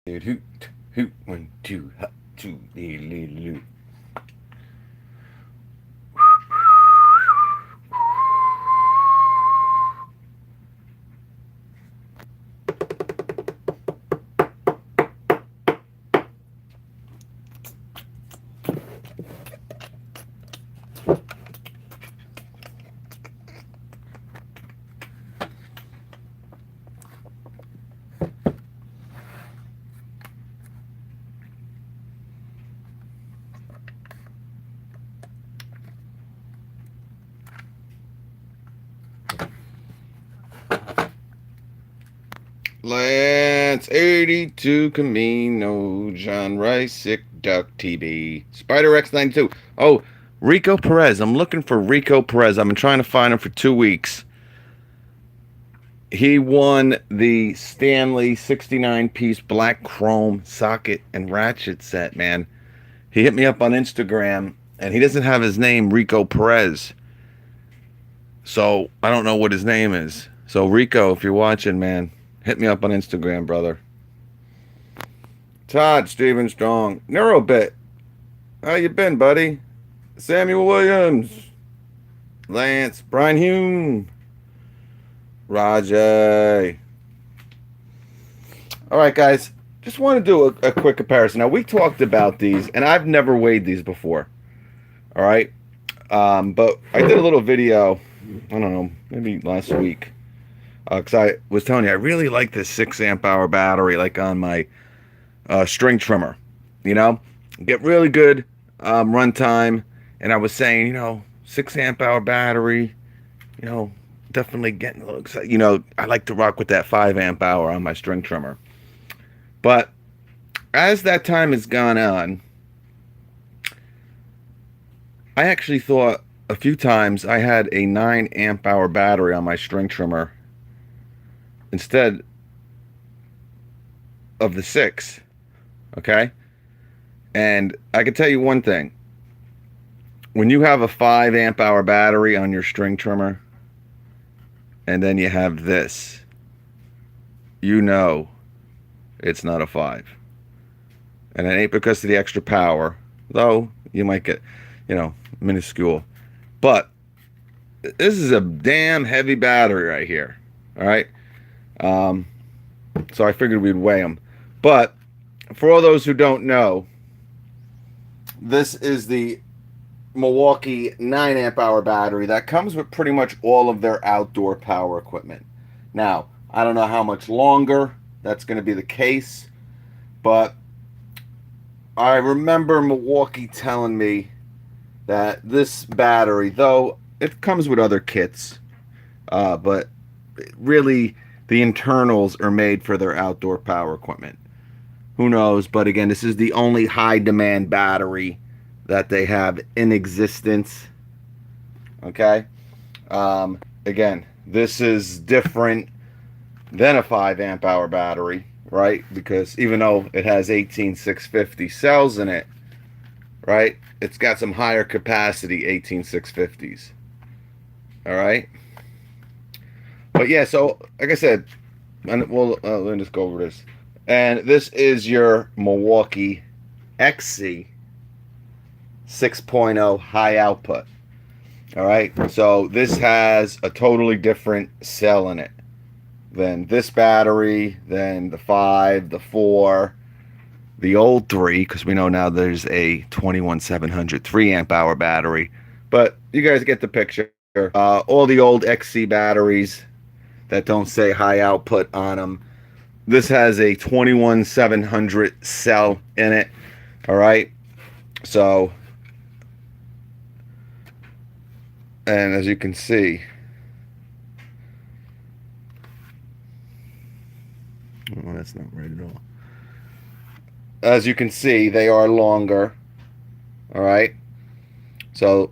Hoot, hoot, 1, 2, hop, 2, loo. Lance 82 Camino, John Rice, Sick Duck TB, Spider X 92. Oh, Rico Perez. I'm looking for Rico Perez. I've been trying to find him for 2 weeks. He won the Stanley 69-piece black chrome socket and ratchet set, man. He hit me up on Instagram, and he doesn't have his name, Rico Perez. So I don't know what his name is. So Rico, if you're watching, man, hit me up on Instagram, brother. Todd Steven Strong, Neurobit. How you been, buddy? Samuel Williams, Lance, Brian Hume, Rajay. All right, guys. Just want to do a quick comparison. Now, we talked about these, and I've never weighed these before. All right. But I did a little video, I don't know, maybe last week. Because I was telling you, I really like this 6 amp hour battery, like on my string trimmer. You know, get really good runtime. And I was saying, 6 amp hour battery, definitely getting a little excited. I like to rock with that 5 amp hour on my string trimmer. But as that time has gone on, I actually thought a few times I had a 9 amp hour battery on my string trimmer instead of the 6. Okay? And I can tell you one thing. When you have a 5 amp hour battery on your string trimmer, and then you have this, it's not a 5. And it ain't because of the extra power, though you might get, minuscule. But this is a damn heavy battery right here. All right. So I figured we'd weigh them. But for all those who don't know, this is the Milwaukee 9 amp hour battery that comes with pretty much all of their outdoor power equipment. Now, I don't know how much longer that's going to be the case, but I remember Milwaukee telling me that this battery, though it comes with other kits, but really the internals are made for their outdoor power equipment. Who knows? But again, this is the only high demand battery that they have in existence. Okay. Again, this is different than a 5 amp hour battery, right? Because even though it has 18650 cells in it, right, it's got some higher capacity 18650s. All right. But yeah, so like I said, and let me just go over this. And this is your Milwaukee XC 6.0 high output. All right. So this has a totally different cell in it than this battery, than the 5, the 4, the old 3, because we know now there's a 21700 3 amp hour battery. But you guys get the picture. All the old XC batteries that don't say high output on them. This has a 21700 cell in it. All right. So, and as you can see, oh, that's not right at all. As you can see, they are longer. All right. So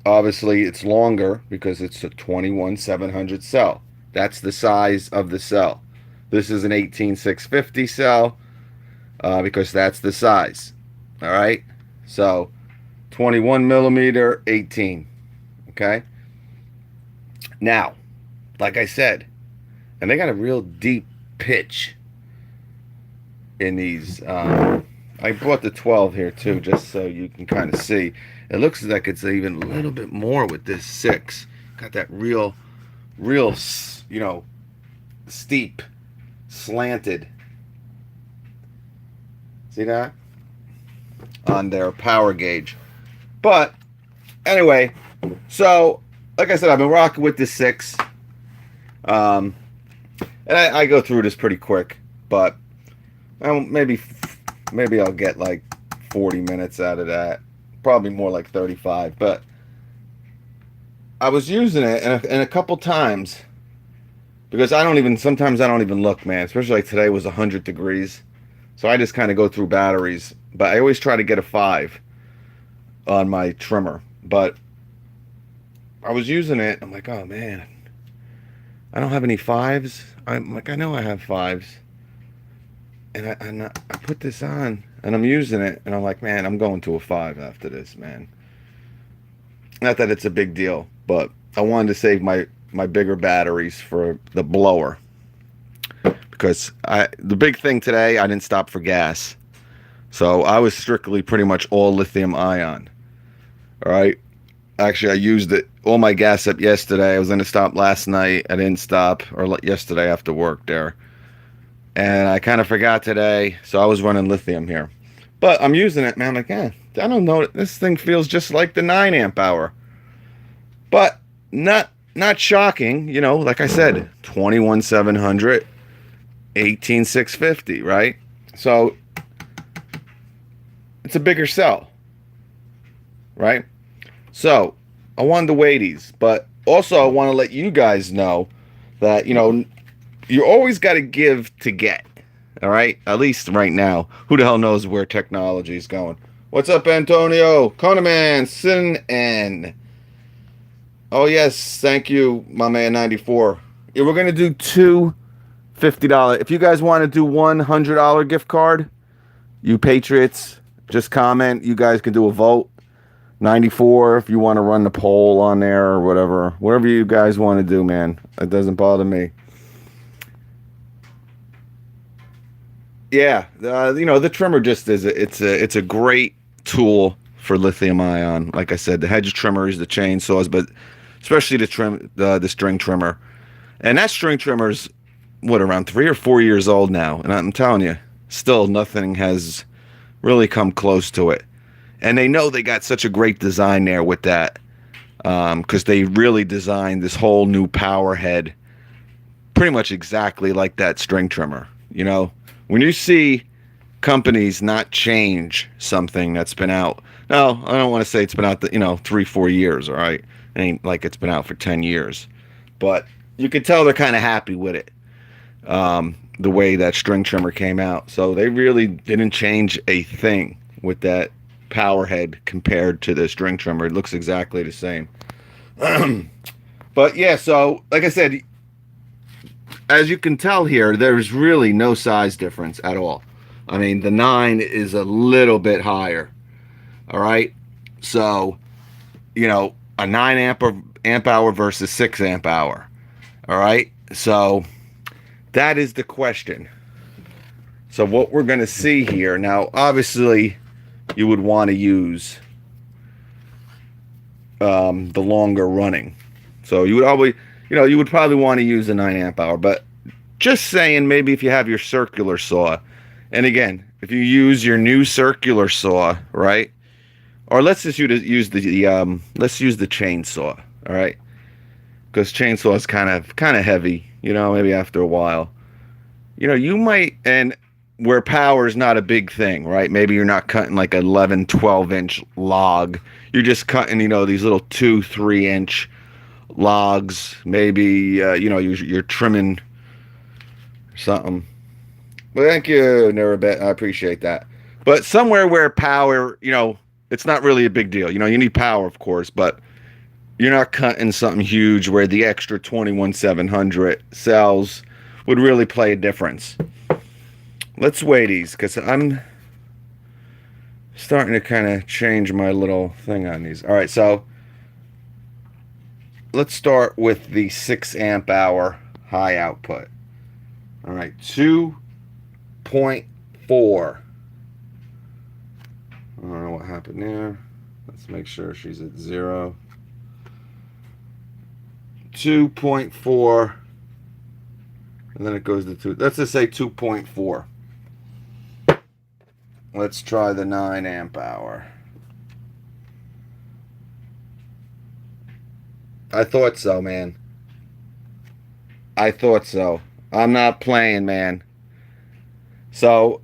obviously it's longer because it's a 21700 cell. That's the size of the cell. This is an 18650 cell because that's the size. All right. So 21 millimeter, 18. Okay. Now, like I said, and they got a real deep pitch. in these. I bought the 12 here too, just so you can kind of see. It looks like it's even a little bit more with this 6. Got that real, you know, steep, slanted. See that? On their power gauge. But anyway, so like I said, I've been rocking with this 6. And I go through this pretty quick, but maybe I'll get like 40 minutes out of that. Probably more like 35. But I was using it and a couple times, because sometimes I don't even look, man. Especially like today was 100 degrees. So I just kind of go through batteries. But I always try to get a 5 on my trimmer. But I was using it. I'm like, oh man, I don't have any 5s. I'm like, I know I have 5s. And I put this on and I'm using it. And I'm like, man, I'm going to a 5 after this, man. Not that it's a big deal, but I wanted to save my bigger batteries for the blower. Because the big thing today, I didn't stop for gas. So I was strictly pretty much all lithium ion. All right. Actually, I used all my gas up yesterday. I was going to stop last night. I didn't stop, or yesterday after work there. And I kind of forgot today, so I was running lithium here. But I'm using it, man. I'm like, I don't know. This thing feels just like the 9 amp hour. But not shocking, you know, like I said, 21,700, 18,650, right? So it's a bigger cell, right? So I wanted to weigh these, but also I want to let you guys know that, you know, you always got to give to get, all right? At least right now. Who the hell knows where technology is going? What's up, Antonio? Conaman, Sin, and... Oh, yes, thank you, my man 94. Yeah, we're going to do two $50. If you guys want to do one $100 gift card, you Patriots, just comment. You guys can do a vote. 94 if you want to run the poll on there or whatever. Whatever you guys want to do, man. It doesn't bother me. Yeah, you know, the trimmer just is it's a great tool for lithium ion. Like I said, the hedge trimmers, the chainsaws, but especially the string trimmer. And that string trimmer's around 3 or 4 years old now, and I'm telling you, still nothing has really come close to it. And they know they got such a great design there with that, because they really designed this whole new power head pretty much exactly like that string trimmer. You know, when you see companies not change something that's been out, no, I don't want to say it's been out 3-4 years, all right? It ain't like it's been out for 10 years. But you could tell they're kind of happy with it, the way that string trimmer came out. So they really didn't change a thing with that power head compared to the string trimmer. It looks exactly the same. But yeah, so like I said, as you can tell here, there's really no size difference at all. I mean, the 9 is a little bit higher. All right. So, you know, a 9 amp hour versus 6 amp hour. All right. So that is the question. So what we're going to see here now, obviously, you would want to use the longer running. So you would probably want to use a 9 amp hour, but just saying, maybe if you have your circular saw, and again, if you use your new circular saw, right? Or let's just use the chainsaw, all right? Because chainsaw is kind of heavy, you know, maybe after a while. You know, you might, and where power is not a big thing, right? Maybe you're not cutting like 11, 12-inch log. You're just cutting, you know, these little 2-3-inch logs. Maybe, you're trimming something. Well, thank you, Nerabet. I appreciate that. But somewhere where power, you know, it's not really a big deal. You know, you need power, of course, but you're not cutting something huge where the extra 21,700 cells would really play a difference. Let's weigh these, because I'm starting to kind of change my little thing on these. All right, so let's start with the 6 amp hour high output. All right, 2.3 2.4. I don't know what happened there. Let's make sure she's at 0. 2.4. And then it goes to 2. Let's just say 2.4. Let's try the 9 amp hour. I thought so, man. I thought so. I'm not playing, man. So,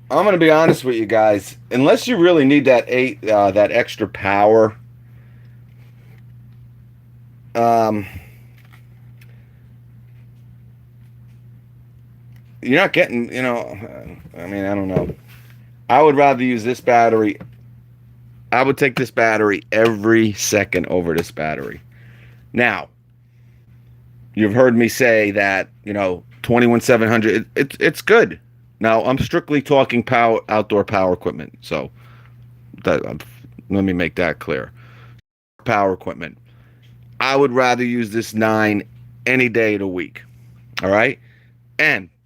I'm going to be honest with you guys. Unless you really need that that extra power, you're not getting, I mean, I don't know. I would rather use this battery. I would take this battery every second over this battery. Now, you've heard me say that, 21700, it's good. Now, I'm strictly talking outdoor power equipment. So, let me make that clear. Power equipment. I would rather use this 9 any day of the week. All right?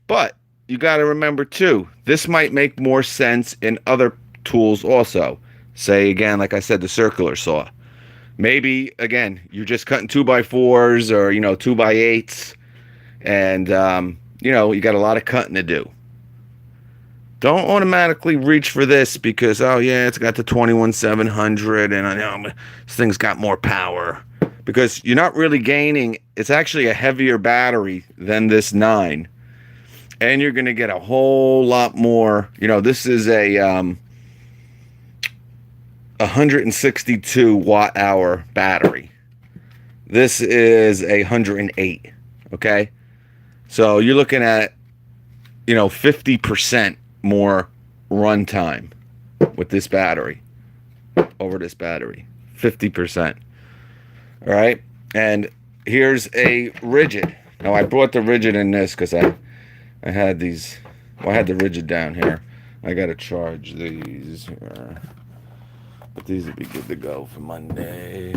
But you got to remember too, this might make more sense in other tools also. Say again, like I said, the circular saw. Maybe again, you're just cutting 2x4s or 2x8s, and you got a lot of cutting to do. Don't automatically reach for this because, oh yeah, it's got the 21700 and I know this thing's got more power. Because you're not really gaining, it's actually a heavier battery than this 9. And you're going to get a whole lot more. This is a 162 watt hour battery. This is a 108. Okay. So you're looking at, 50% more runtime with this battery over this battery. 50%. All right. And here's a rigid. Now I brought the rigid in this because I had these. Well, I had the rigid down here. I gotta charge these here, but these would be good to go for Monday.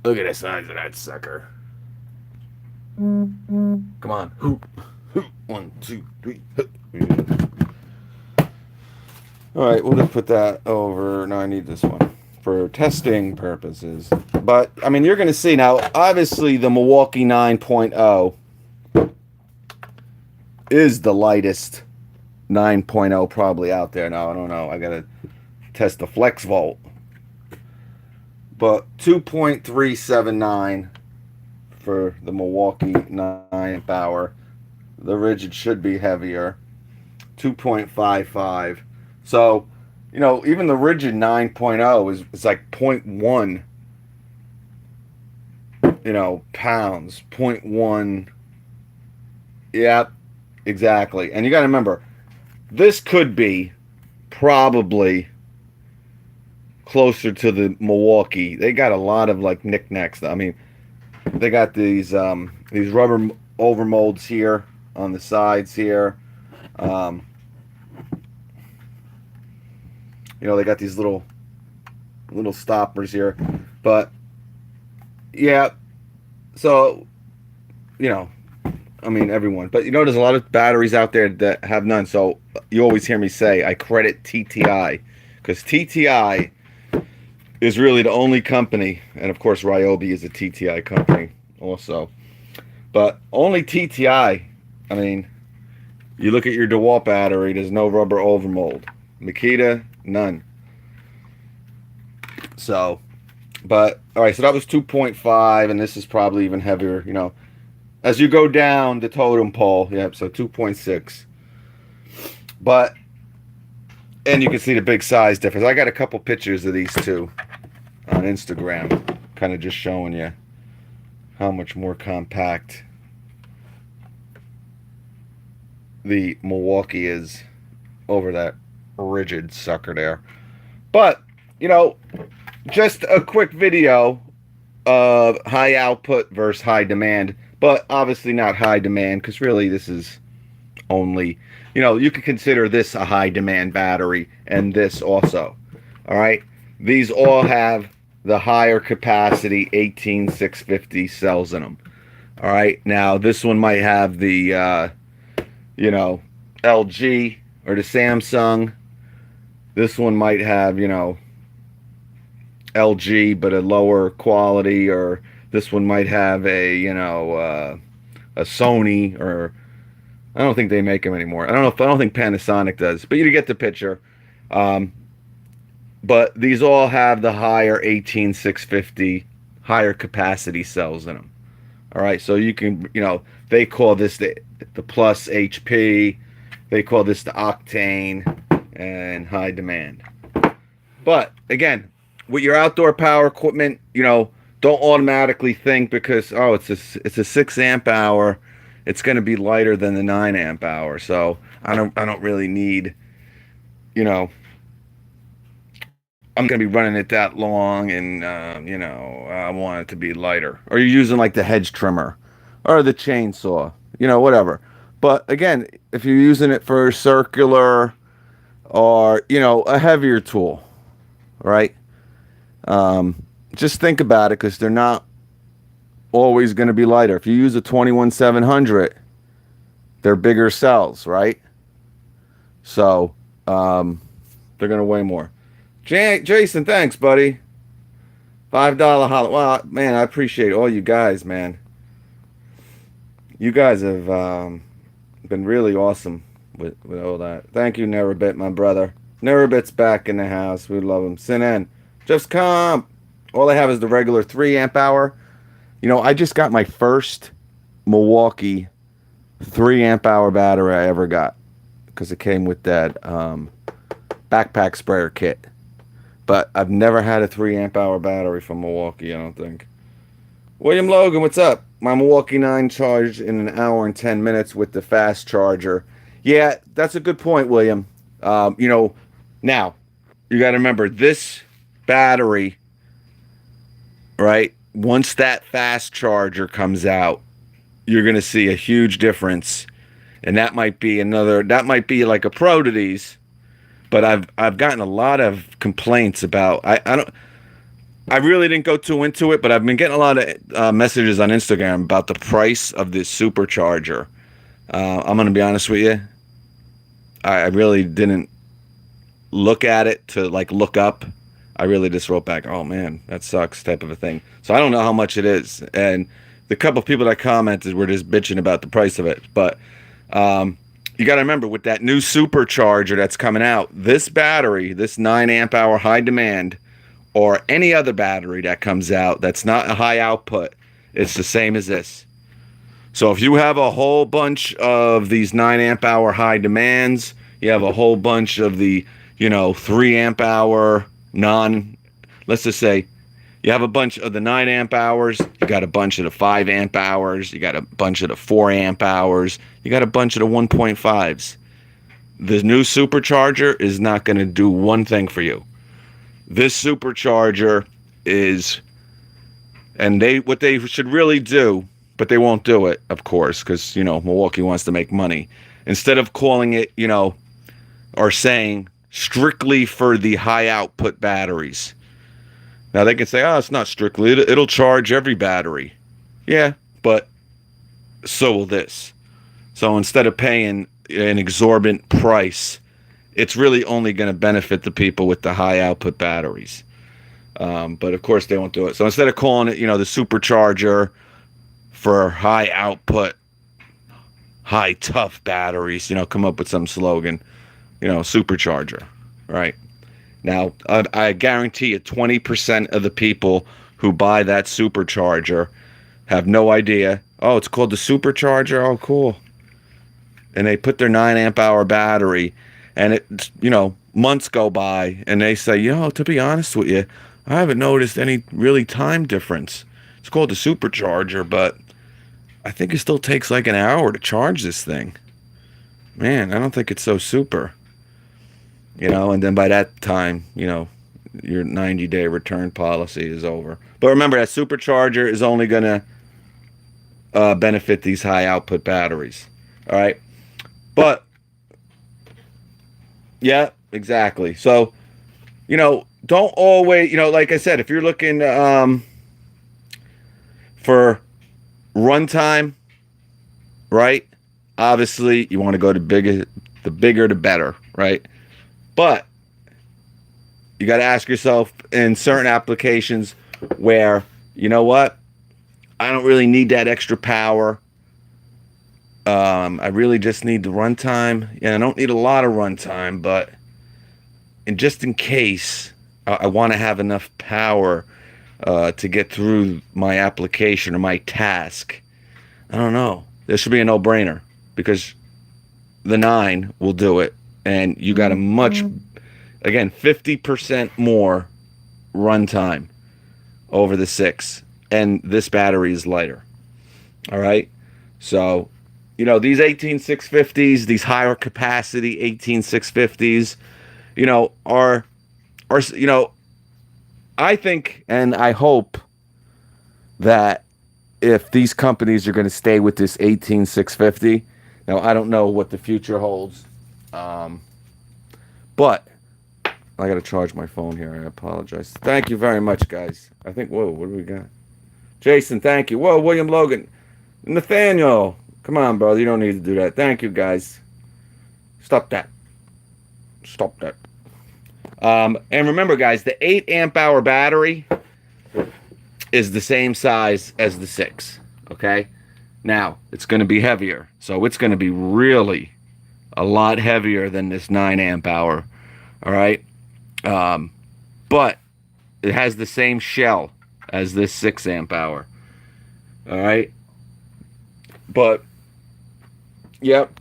Look at the size of that sucker. Come on, hoop, hoop. 1, 2, 3. Hoop. All right, we'll just put that over. No, I need this one for testing purposes. But I mean, you're gonna see now. Obviously, the Milwaukee 9.0 is the lightest 9.0 probably out there. Now I don't know. I gotta test the flex volt. But 2.379 for the Milwaukee 9 amp hour. The rigid should be heavier. 2.55. So, even the rigid 9.0 is like 0.1, pounds. 0.1. Yep, exactly. And you got to remember, this could be probably closer to the Milwaukee. They got a lot of like knickknacks. I mean, they got these rubber overmolds here on the sides here. They got these little stoppers here. But yeah, so I mean everyone. But there's a lot of batteries out there that have none. So you always hear me say I credit TTI, because TTI is really the only company, and of course Ryobi is a TTI company also. But only TTI. I mean, you look at your DeWalt battery, there's no rubber overmold. Makita, none. So, but all right, so that was 2.5, and this is probably even heavier, as you go down the totem pole. Yep, so 2.6. But, and you can see the big size difference. I got a couple pictures of these two on Instagram, kind of just showing you how much more compact the Milwaukee is over that rigid sucker there. But just a quick video of high output versus high demand, but obviously not high demand, because really this is only, you could consider this a high demand battery, and this also. All right, these all have the higher capacity 18650 cells in them. All right, now this one might have the LG or the Samsung. This one might have, you know, LG but a lower quality, or this one might have a, you know, a Sony, or I don't think they make them anymore. I don't think Panasonic does, but you get the picture. But these all have the higher 18650 higher capacity cells in them. All right, so you can, you know, they call this the plus HP, they call this the octane, and high demand. But again, with your outdoor power equipment, you know, don't automatically think because it's a 6 amp hour, it's going to be lighter than the 9 amp hour. So I don't really need, you know, I'm going to be running it that long, and you know, I want it to be lighter. Or you're using like the hedge trimmer or the chainsaw, you know, whatever. But again, if you're using it for circular or, you know, a heavier tool, right? Just think about it, because they're not always going to be lighter. If you use a 21700, they're bigger cells, right? So they're going to weigh more. Jason, thanks, buddy. $5 holla. Well, man, I appreciate all you guys, man. You guys have been really awesome with all that. Thank you, Nerabit, my brother. Nerabit's back in the house. We love him. Sin just come. All I have is the regular 3 amp hour. You know, I just got my first Milwaukee 3 amp hour battery I ever got, because it came with that backpack sprayer kit. But I've never had a 3 amp hour battery from Milwaukee, I don't think. William Logan, what's up? My Milwaukee 9 charged in an hour and 10 minutes with the fast charger. Yeah, that's a good point, William. You know, now, you got to remember, this battery, right, once that fast charger comes out, you're going to see a huge difference. And that might be like a pro to these. But I've gotten a lot of complaints about, I really didn't go too into it, but I've been getting a lot of messages on Instagram about the price of this supercharger. I'm going to be honest with you. I really didn't look at it to like look up. I really just wrote back, oh man, that sucks, type of a thing. So I don't know how much it is. And the couple of people that commented were just bitching about the price of it. But you got to remember, with that new supercharger that's coming out, this battery, this 9 amp hour high demand, or any other battery that comes out that's not a high output, it's the same as this. So if you have a whole bunch of these 9 amp hour high demands, you have a whole bunch of the, you know, 3 amp hour let's just say you have a bunch of the 9 amp hours, you got a bunch of the 5 amp hours, you got a bunch of the 4 amp hours, you got a bunch of the 1.5s. The new supercharger is not going to do one thing for you. This supercharger is, and what they should really do, but they won't do it, of course, because, you know, Milwaukee wants to make money. Instead of calling it, you know, or saying strictly for the high output batteries. Now they can say, oh, it's not strictly, it'll charge every battery. Yeah, but so will this. So instead of paying an exorbitant price, it's really only going to benefit the people with the high output batteries. But of course they won't do it. So instead of calling it, you know, the supercharger for high output, high tough batteries, you know, come up with some slogan, you know, supercharger, right? Now, I guarantee you 20% of the people who buy that supercharger have no idea. Oh, it's called the supercharger? Oh, cool. And they put their 9 amp hour battery, and it, you know, months go by, and they say, you know, to be honest with you, I haven't noticed any really time difference. It's called the supercharger, but I think it still takes like an hour to charge this thing. Man, I don't think it's so super. You know, and then by that time, you know, your 90-day return policy is over. But remember, that supercharger is only going to benefit these high output batteries. All right. But, yeah, exactly. So, you know, don't always, you know, like I said, if you're looking for runtime, right? Obviously, you want to go to The bigger, the better, right? But you got to ask yourself in certain applications where, you know what? I don't really need that extra power. I really just need the runtime. Yeah, I don't need a lot of runtime, but just in case, I want to have enough power to get through my application or my task. I don't know. This should be a no-brainer because the 9 will do it, and you got a much, again, 50% more runtime over the 6, and this battery is lighter. All right, so these 18650s, these higher capacity 18650s, are I think and I hope that if these companies are going to stay with this 18650, now I don't know what the future holds, but I got to charge my phone here. I apologize. Thank you very much, guys. I think, whoa, what do we got? Jason, thank you. Whoa, William Logan. Nathaniel, come on, brother. You don't need to do that. Thank you, guys. Stop that. Stop that. And remember, guys, the 8 amp hour battery is the same size as the 6. Okay? Now, it's going to be heavier. So it's going to be really a lot heavier than this 9 amp hour. All right? But it has the same shell as this 6 amp hour. All right? But, yep.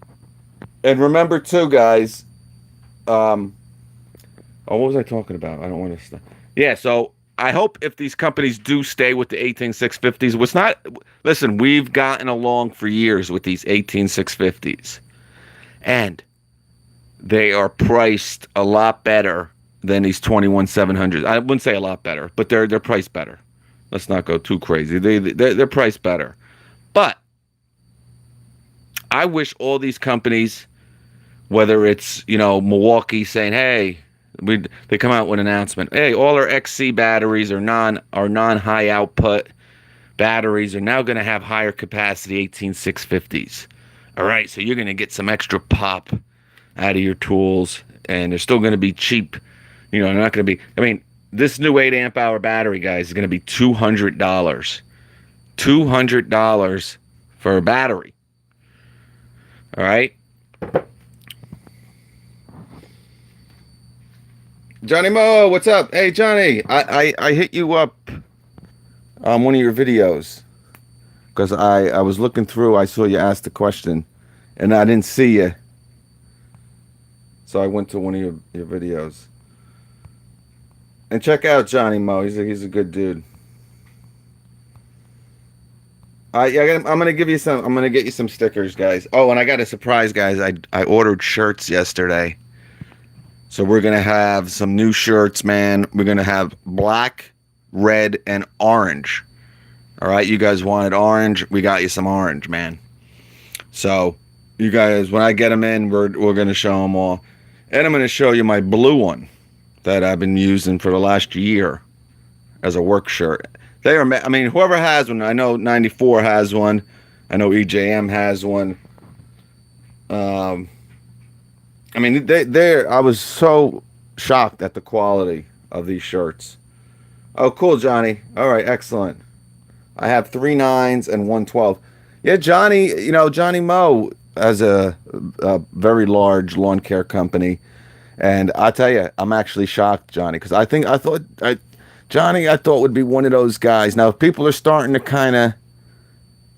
And remember, too, guys, what was I talking about? I don't want to... Yeah, so I hope if these companies do stay with the 18650s, what's not... Listen, we've gotten along for years with these 18650s. And they are priced a lot better than these 21700s. I wouldn't say a lot better, but they're priced better. Let's not go too crazy. They're priced better. But I wish all these companies, whether it's, Milwaukee saying, hey, they come out with an announcement, hey, all our XC batteries or non-high output batteries are now going to have higher capacity 18650s. All right, so you're going to get some extra pop out of your tools, and they're still going to be cheap. They're not going to be, this new 8 amp hour battery, guys, is going to be $200. $200 for a battery. All right? Johnny Mo, what's up? Hey, Johnny, I hit you up on one of your videos because I was looking through. I saw you asked the question, and I didn't see you. So I went to one of your videos. And check out Johnny Mo. He's a good dude. I'm gonna give you some. I'm gonna get you some stickers, guys. Oh, and I got a surprise, guys. I ordered shirts yesterday, so we're gonna have some new shirts, man. We're gonna have black, red, and orange. All right, you guys wanted orange. We got you some orange, man. So, you guys, when I get them in, we're gonna show them all, and I'm gonna show you my blue one that I've been using for the last year as a work shirt. They are, whoever has one, I know 94 has one. I know EJM has one. I was so shocked at the quality of these shirts. Oh, cool, Johnny. All right, excellent. I have 3 9s and 1 12. Yeah, Johnny, Johnny Mo has a very large lawn care company. And I tell you, I'm actually shocked, Johnny, because Johnny, I thought would be one of those guys. Now, people are starting to kind of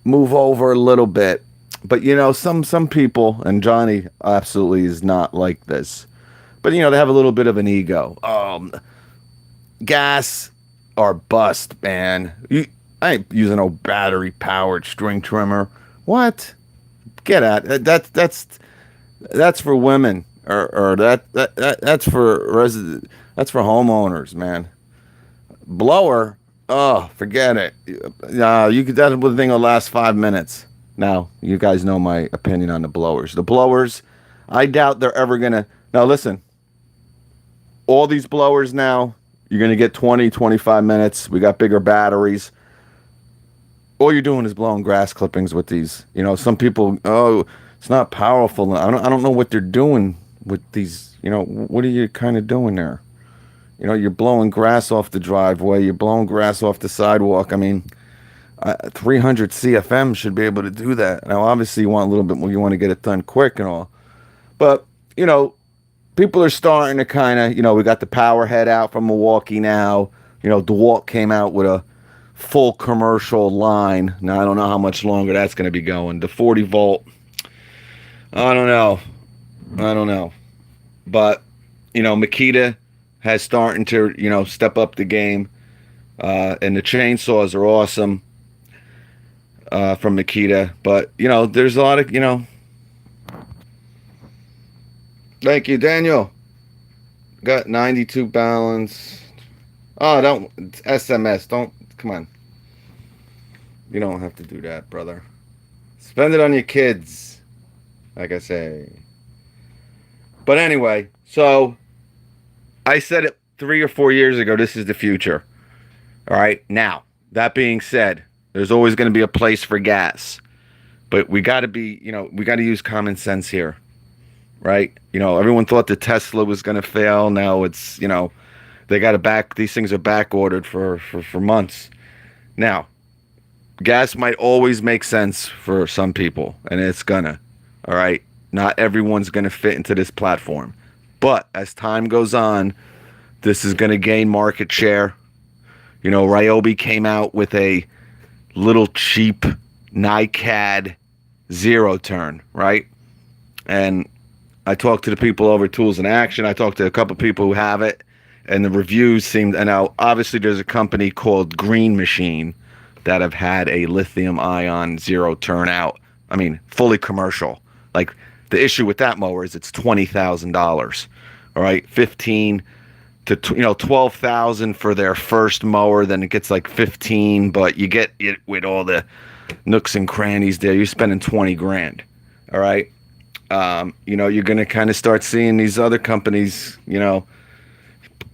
move over a little bit, but some people, and Johnny absolutely is not like this, but they have a little bit of an ego. Gas or bust, man. I ain't using no battery powered string trimmer. What? Get at it. That's for women. Or that's for that's for homeowners, man. Blower, oh, forget it. That thing will last 5 minutes. Now, you guys know my opinion on the blowers. The blowers, I doubt they're ever gonna. Now listen, all these blowers now, you're gonna get 20, 25 minutes. We got bigger batteries. All you're doing is blowing grass clippings with these. Some people, It's not powerful. I don't know what they're doing with these. You know, what are you kind of doing there? You know, you're blowing grass off the driveway. You're blowing grass off the sidewalk. I mean, 300 CFM should be able to do that. Now, obviously, you want a little bit more. You want to get it done quick and all. But, you know, people are starting to kind of, you know, we got the power head out from Milwaukee now. You know, DeWalt came out with a full commercial line. Now, I don't know how much longer that's going to be going. The 40 volt, I don't know. But, you know, Makita has starting to, you know, step up the game. And the chainsaws are awesome from Makita. But, you know, there's a lot of, you know. Thank you, Daniel. Got 92 balance. Oh, don't. It's SMS. Don't. Come on. You don't have to do that, brother. Spend it on your kids, like I say. But anyway, so I said it 3 or 4 years ago. This is the future. All right. Now, that being said, there's always going to be a place for gas. But we got to be, you know, we got to use common sense here. Right? You know, everyone thought the Tesla was going to fail. Now it's, you know, they got to these things are back ordered for months. Now, gas might always make sense for some people, and it's gonna. All right? Not everyone's going to fit into this platform. But as time goes on, this is going to gain market share. You know, Ryobi came out with a little cheap NiCad zero turn, right? And I talked to the people over Tools in Action. I talked to a couple people who have it, and the reviews seemed. And now, obviously, there's a company called Green Machine that have had a lithium-ion zero turnout. I mean, fully commercial. Like, the issue with that mower is it's $20,000. All right, 15 to $12,000 for their first mower. Then it gets like 15, but you get it with all the nooks and crannies there. You're spending 20 grand. All right. You know, you're going to kind of start seeing these other companies, you know,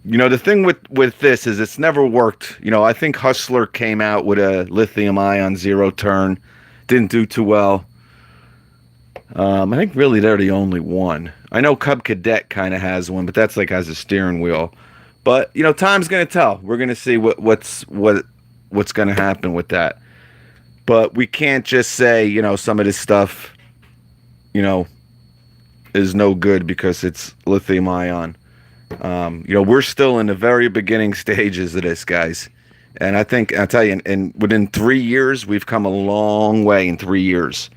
the thing with this is it's never worked. You know, I think Hustler came out with a lithium ion zero turn, didn't do too well. I think really they're the only one. I know Cub Cadet kind of has one, but that's like has a steering wheel. But, you know, time's going to tell. We're going to see what's going to happen with that. But we can't just say, you know, some of this stuff, you know, is no good because it's lithium ion. You know, we're still in the very beginning stages of this, guys. And I think, I'll tell you, and within 3 years, we've come a long way in 3 years.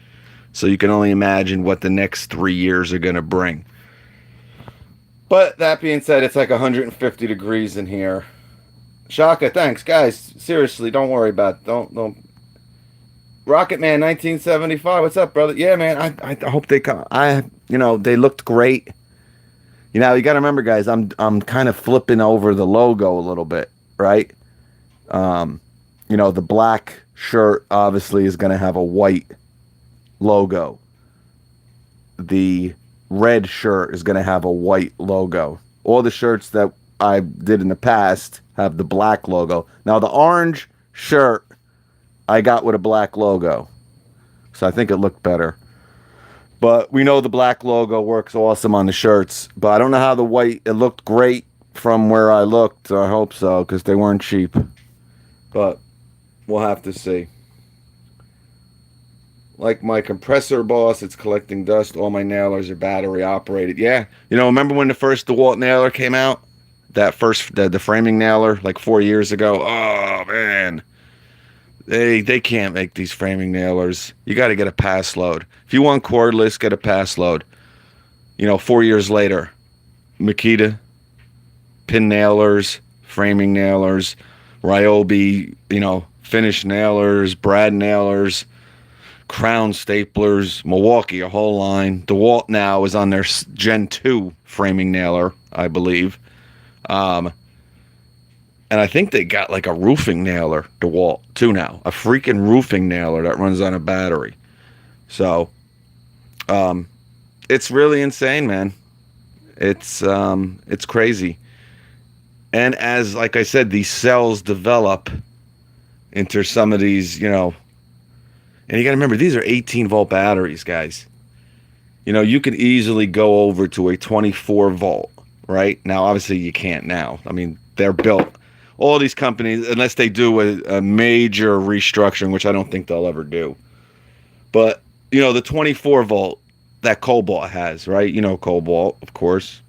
So you can only imagine what the next 3 years are going to bring. But that being said, it's like 150 degrees in here. Shaka, thanks, guys. Seriously, don't worry about it. Don't. Rocket Man 1975. What's up, brother? Yeah, man. I hope they come. You know, they looked great. You know, you got to remember, guys. I'm kind of flipping over the logo a little bit, right? You know, the black shirt obviously is going to have a white logo. The red shirt is going to have a white logo. All the shirts that I did in the past have the black logo. Now, the orange shirt I got with a black logo. So I think it looked better. But we know the black logo works awesome on the shirts. But I don't know how the white... It looked great from where I looked. I hope so, because they weren't cheap. But we'll have to see. Like my compressor boss, it's collecting dust. All my nailers are battery operated. Yeah. You know, remember when the first DeWalt nailer came out? That first... The framing nailer, like 4 years ago? Oh, man. They can't make these framing nailers. You got to get a pass load. If you want cordless, get a pass load. You know, 4 years later, Makita, pin nailers, framing nailers, Ryobi, you know, finish nailers, Brad nailers, crown staplers, Milwaukee, a whole line. DeWalt now is on their Gen 2 framing nailer, I believe. And I think they got like a roofing nailer, DeWalt, too now. A freaking roofing nailer that runs on a battery. So, it's really insane, man. It's crazy. And as, like I said, these cells develop into some of these, you know. And you got to remember, these are 18-volt batteries, guys. you know, you could easily go over to a 24 volt, right? Now, obviously, you can't now. I mean, they're built. All these companies, unless they do a major restructuring, which I don't think they'll ever do. But, you know, the 24 volt that Cobalt has, right? You know, Cobalt, of course.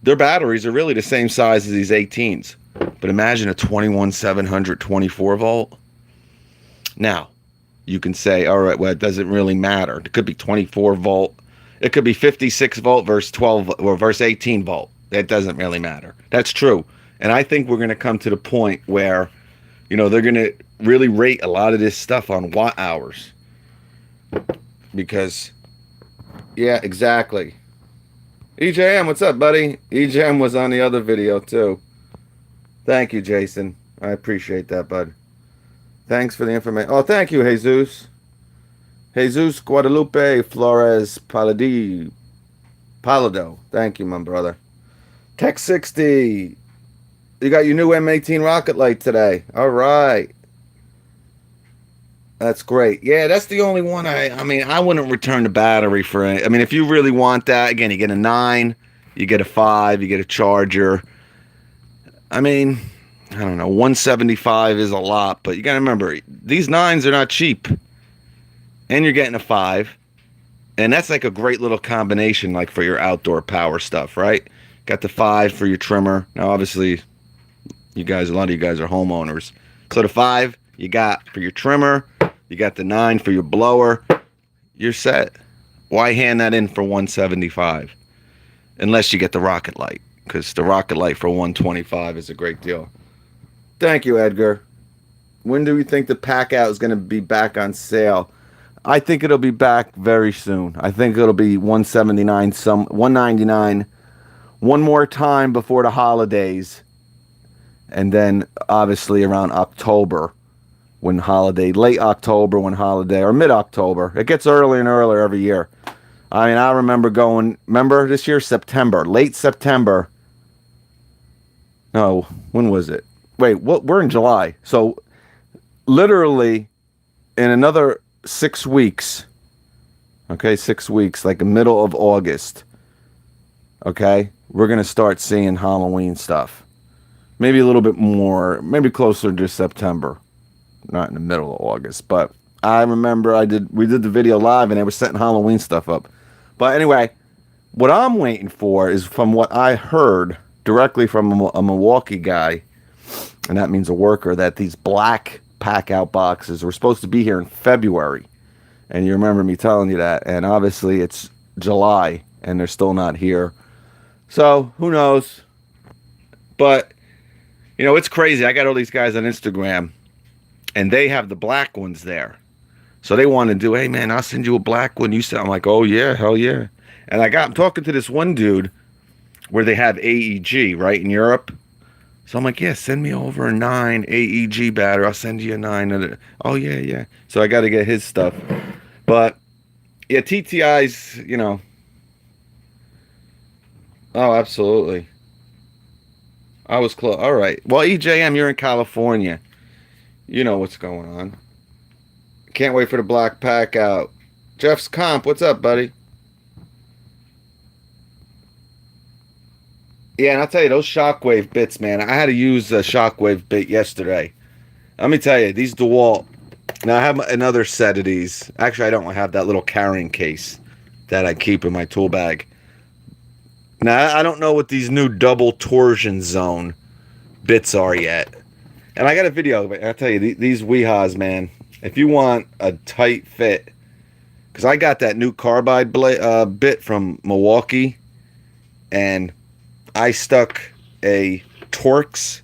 Their batteries are really the same size as these 18s. But imagine a 21700 24 volt. Now, you can say, all right, well, it doesn't really matter. It could be 24 volt. It could be 56 volt versus 12 or versus 18 volt. It doesn't really matter. That's true. And I think we're going to come to the point where, you know, they're going to really rate a lot of this stuff on watt hours. Because, yeah, exactly. EJM, what's up, buddy? EJM was on the other video, too. Thank you, Jason. I appreciate that, bud. Thanks for the information. Oh, thank you, Jesus. Jesus Guadalupe Flores Palado. Thank you, my brother. Tech 60. You got your new M18 rocket light today. All right. That's great. Yeah, that's the only one I mean, I wouldn't return the battery for it. I mean, if you really want that, again, you get a 9, you get a 5, you get a charger. I mean, I don't know, 175 is a lot, but you got to remember, these 9s are not cheap. And you're getting a 5. And that's like a great little combination, like for your outdoor power stuff, right? Got the 5 for your trimmer. Now, obviously, a lot of you guys are homeowners. So the 5 you got for your trimmer, you got the 9 for your blower. You're set. Why hand that in for 175? Unless you get the rocket light, because the rocket light for 125 is a great deal. Thank you, Edgar. When do we think the pack out is going to be back on sale? I think it'll be back very soon. I think it'll be 179, 199, one more time before the holidays. And then obviously around October, late October, or mid-October. It gets earlier and earlier every year. I mean, I remember this year, September, late September. No, when was it? Wait, we're in July. So literally in another 6 weeks, okay, 6 weeks, like the middle of August, okay, we're going to start seeing Halloween stuff. Maybe a little bit more, maybe closer to September, not in the middle of August. But I remember we did the video live and they were setting Halloween stuff up. But anyway, what I'm waiting for is from what I heard directly from a Milwaukee guy, and that means a worker, that these black pack-out boxes were supposed to be here in February. And you remember me telling you that. And obviously it's July, and they're still not here. So, who knows? But, you know, it's crazy. I got all these guys on Instagram, and they have the black ones there. So they want to do, hey, man, I'll send you a black one. I'm like, oh, yeah, hell yeah. And I'm talking to this one dude where they have AEG, right, in Europe. So I'm like, yeah, send me over a 9 AEG battery. I'll send you a 9. Oh, yeah, yeah. So I got to get his stuff. But, yeah, TTI's, you know. Oh, absolutely. I was close. All right. Well, EJM, you're in California. You know what's going on. Can't wait for the black pack out. Jeff's Comp, what's up, buddy? Yeah, and I'll tell you, those Shockwave bits, man. I had to use a Shockwave bit yesterday. Let me tell you, these DeWalt. Now, I have another set of these. Actually, I don't. I have that little carrying case that I keep in my tool bag. Now, I don't know what these new double torsion zone bits are yet. And I got a video of it. I'll tell you, these Weehas, man. If you want a tight fit, because I got that new carbide bit from Milwaukee, and I stuck a Torx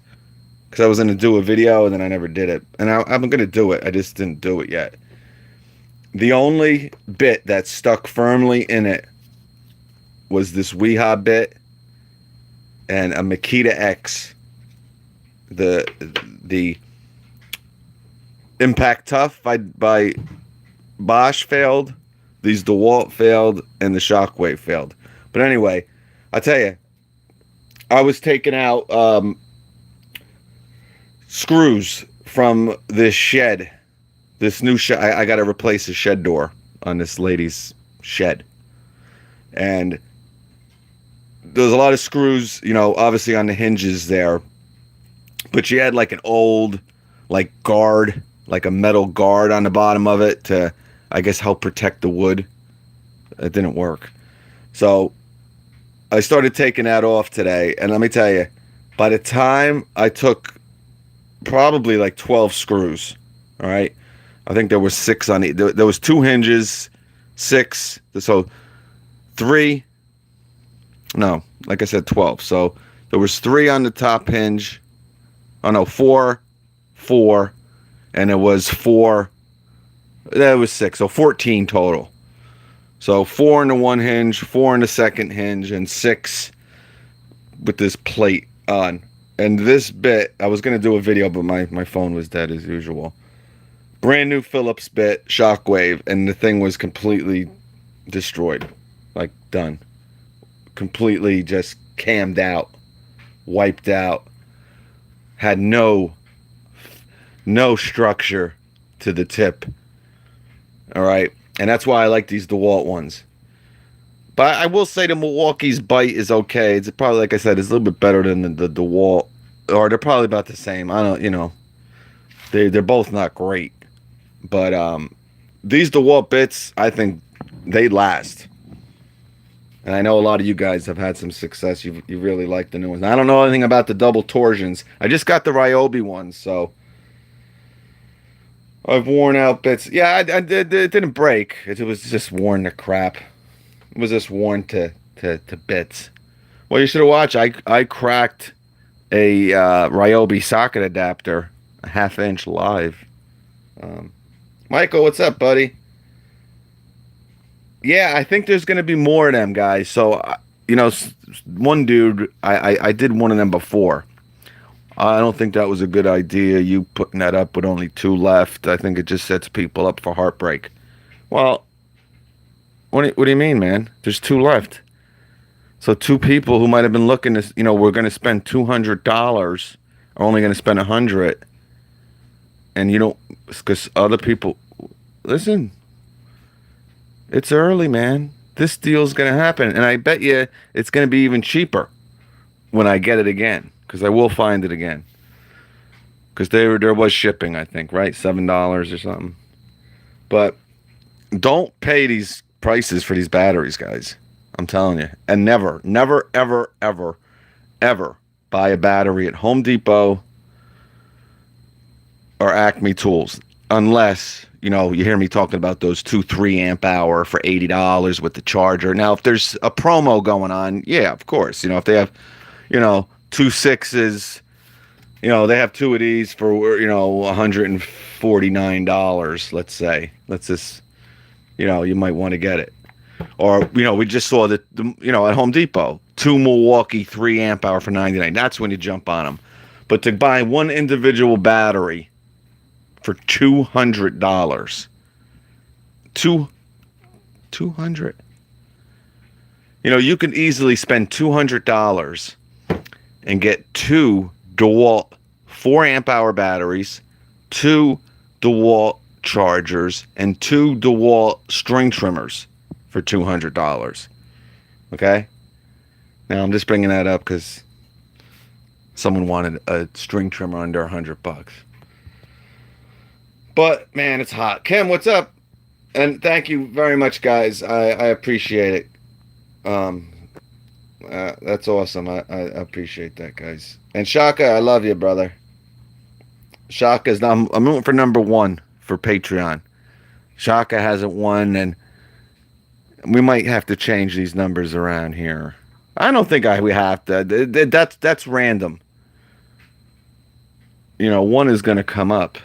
because I was going to do a video, and then I never did it. And I'm going to do it. I just didn't do it yet. The only bit that stuck firmly in it was this Weeha bit and a Makita X. The Impact Tough by Bosch failed. These DeWalt failed, and the Shockwave failed. But anyway, I'll tell you, I was taking out screws from this shed. This new shed. I got to replace the shed door on this lady's shed. And there's a lot of screws, you know, obviously on the hinges there. But she had like an old, like, guard, like a metal guard on the bottom of it to, I guess, help protect the wood. It didn't work. So I started taking that off today. And let me tell you, by the time I took probably like 12 screws, all right? I think there was 6 on it. There was 2 hinges, 6. So 3, no, like I said, 12. So there was 3 on the top hinge. Oh no, 4, and it was 4. That was 6, so 14 total. So 4 in the one hinge, 4 in the second hinge, and 6 with this plate on. And this bit, I was gonna do a video, but my phone was dead as usual. Brand new Phillips bit, shockwave, and the thing was completely destroyed, like done, completely just cammed out, wiped out. Had no structure to the tip. All right. And that's why I like these DeWalt ones. But I will say the Milwaukee's bite is okay. It's probably, like I said, it's a little bit better than the DeWalt. Or they're probably about the same. I don't, you know. They're both not great. But these DeWalt bits, I think they last. And I know a lot of you guys have had some success. You really like the new ones. I don't know anything about the double torsions. I just got the Ryobi ones, so I've worn out bits. Yeah, it didn't break. It was just worn to crap. It was just worn to bits. Well, you should have watched. I cracked a Ryobi socket adapter, a 1/2 inch live. Michael, what's up, buddy? Yeah, I think there's going to be more of them, guys. So, you know, one dude, I did one of them before. I don't think that was a good idea, you putting that up with only 2 left. I think it just sets people up for heartbreak. Well, what do you mean, man? There's 2 left. So 2 people who might have been looking to, you know, we're going to spend $200 are only going to spend $100. And you don't, because other people, listen. It's early, man. This deal's going to happen. And I bet you it's going to be even cheaper when I get it again. Because I will find it again. Because there was shipping, I think, right? $7 or something. But don't pay these prices for these batteries, guys. I'm telling you. And never, ever, ever, ever buy a battery at Home Depot or Acme Tools. Unless, you know, you hear me talking about those 2 3-amp hour for $80 with the charger. Now, if there's a promo going on, yeah, of course. You know, if they have, you know, 2 6s, you know, they have 2 of these for, you know, $149, let's say. Let's just, you know, you might want to get it. Or, you know, we just saw that, you know, at Home Depot, 2 Milwaukee 3-amp hour for $99. That's when you jump on them. But to buy one individual battery for $200. $200. You know, you can easily spend $200 and get 2 DeWalt 4-amp hour batteries, 2 DeWalt chargers, and 2 DeWalt string trimmers for $200. Okay? Now, I'm just bringing that up because someone wanted a string trimmer under $100. But, man, it's hot. Kim, what's up? And thank you very much, guys. I appreciate it. That's awesome. I appreciate that, guys. And Shaka, I love you, brother. Shaka's, I'm moving for number 1 for Patreon. Shaka hasn't won, and we might have to change these numbers around here. I don't think we have to. That's random. You know, 1 is going to come up.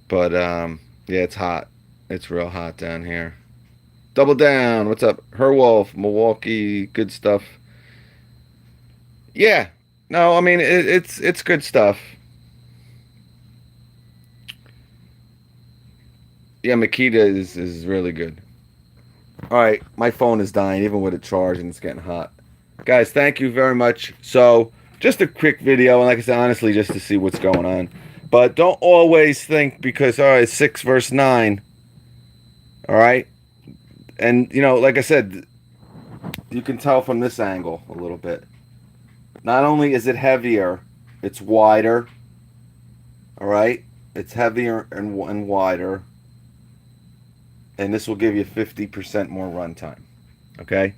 But, yeah, it's hot. It's real hot down here. Double Down, what's up? Herwolf, Milwaukee, good stuff. Yeah, no, I mean, it's good stuff. Yeah, Makita is really good. All right, my phone is dying, even with it charged, and it's getting hot. Guys, thank you very much. So, just a quick video, and like I said, honestly, just to see what's going on. But don't always think because, all right, 6 versus 9. All right. And, you know, like I said, you can tell from this angle a little bit. Not only is it heavier, it's wider. All right. It's heavier and wider. And this will give you 50% more runtime. Okay.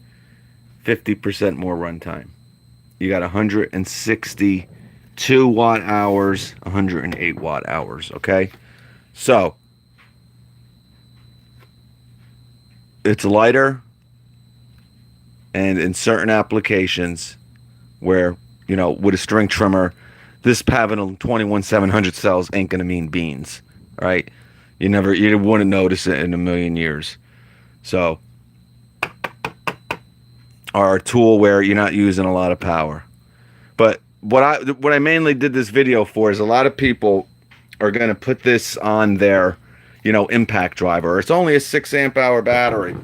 50% more runtime. You got 162 watt hours, 108 watt hours. Okay. So it's lighter, and in certain applications where, you know, with a string trimmer, this Pavinal 21700 cells ain't gonna mean beans, right? You wouldn't notice it in a million years. So, or a tool where you're not using a lot of power. But what I mainly did this video for is a lot of people are gonna put this on their, you know, impact driver. It's only a 6 amp hour battery.